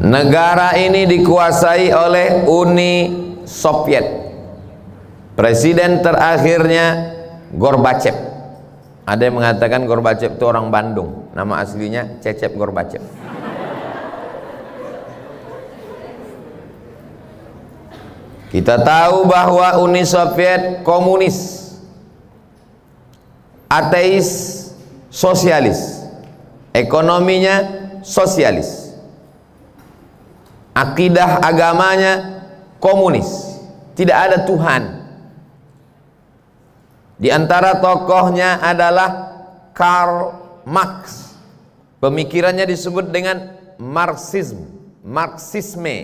Negara ini dikuasai oleh Uni Soviet. Presiden terakhirnya Gorbachev. Ada yang mengatakan Gorbachev itu orang Bandung, nama aslinya Cecep Gorbachev. Kita tahu bahwa Uni Soviet komunis, ateis, sosialis, ekonominya sosialis, akidah agamanya komunis, tidak ada Tuhan. Di antara tokohnya adalah Karl Marx. Pemikirannya disebut dengan Marxisme,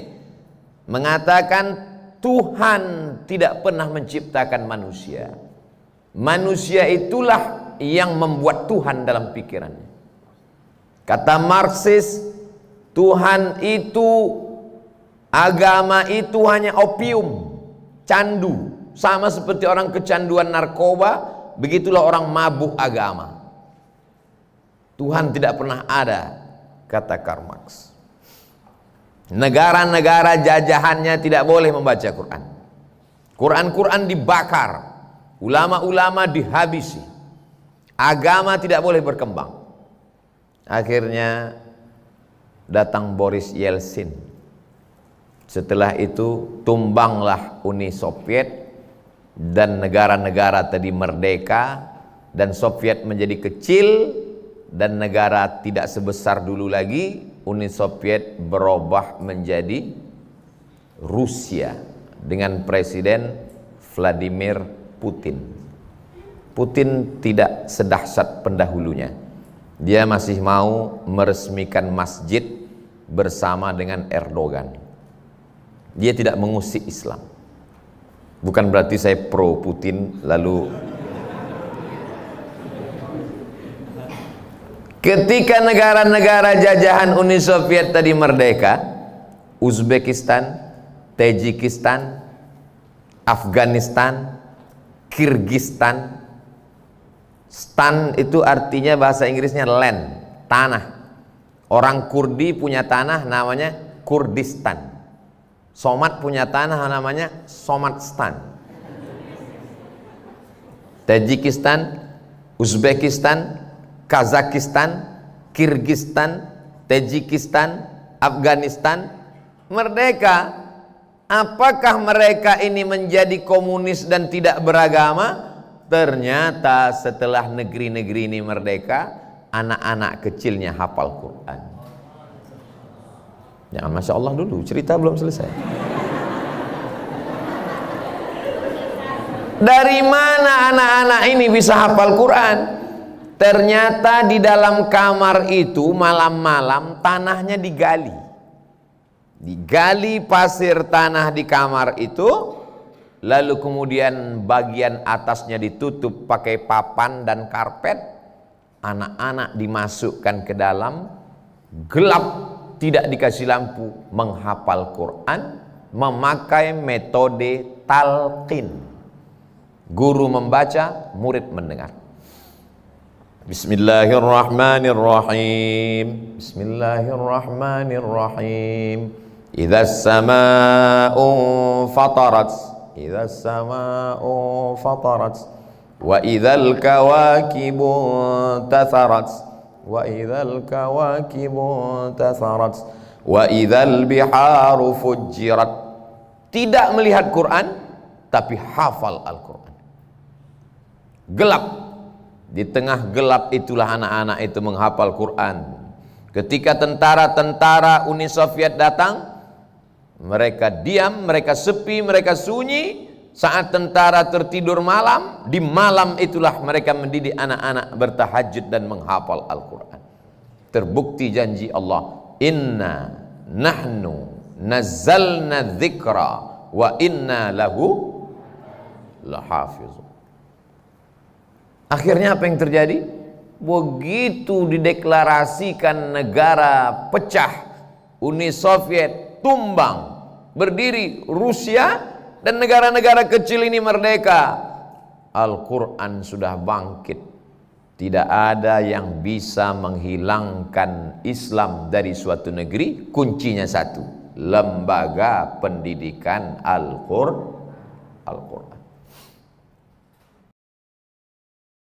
mengatakan Tuhan tidak pernah menciptakan manusia. Manusia itulah yang membuat Tuhan dalam pikirannya. Kata Marxis, Tuhan itu, agama itu hanya opium, candu. Sama seperti orang kecanduan narkoba, begitulah orang mabuk agama. Tuhan tidak pernah ada, kata Karl Marx. Negara-negara jajahannya tidak boleh membaca Quran. Quran dibakar, ulama-ulama dihabisi, agama tidak boleh berkembang. Akhirnya datang Boris Yeltsin. Setelah itu tumbanglah Uni Soviet, dan negara-negara tadi merdeka, dan Soviet menjadi kecil, dan negara tidak sebesar dulu lagi. Uni Soviet berubah menjadi Rusia dengan Presiden Vladimir Putin. Putin tidak sedahsyat pendahulunya. Dia masih mau meresmikan masjid bersama dengan Erdogan. Dia tidak mengusik Islam. Bukan berarti saya pro Putin lalu. Ketika negara-negara jajahan Uni Soviet tadi merdeka, Uzbekistan, Tajikistan, Afghanistan, Kirgistan. Stan itu artinya bahasa Inggrisnya land, tanah. Orang Kurdi punya tanah namanya Kurdistan. Somat punya tanah namanya Somatstan. Tajikistan, Uzbekistan, Kazakistan, Kirgistan, Tajikistan, Afghanistan merdeka. Apakah mereka ini menjadi komunis dan tidak beragama? Ternyata setelah negeri-negeri ini merdeka, anak-anak kecilnya hafal Quran. Jangan Masya Allah dulu, cerita belum selesai. Dari mana anak-anak ini bisa hafal Quran? Ternyata di dalam kamar itu malam-malam tanahnya digali. Digali pasir tanah di kamar itu, lalu kemudian bagian atasnya ditutup pakai papan dan karpet. Anak-anak dimasukkan ke dalam, gelap, tidak dikasih lampu, menghafal Quran, memakai metode talqin. Guru membaca, murid mendengar. Bismillahirrahmanirrahim. Bismillahirrahmanirrahim. Idzas samaa'u fatarat. Idzas samaa'u fatarat. Wa idzal kawakibu tatharat. Wa idzal kawakibu tatharat. Wa idzal biharu fujjirat. Tidak melihat Quran, tapi hafal Al-Quran. Gelap. Di tengah gelap itulah anak-anak itu menghafal Quran. Ketika tentara-tentara Uni Soviet datang, mereka diam, mereka sepi, mereka sunyi. Saat tentara tertidur malam, di malam itulah mereka mendidik anak-anak bertahajud dan menghafal Al-Quran. Terbukti janji Allah, inna nahnu nazzalna dzikra wa inna lahu lahafizun. Akhirnya apa yang terjadi? Begitu dideklarasikan negara pecah, Uni Soviet tumbang, berdiri Rusia, dan negara-negara kecil ini merdeka. Al-Quran sudah bangkit. Tidak ada yang bisa menghilangkan Islam dari suatu negeri, kuncinya satu, lembaga pendidikan Al-Qur'an.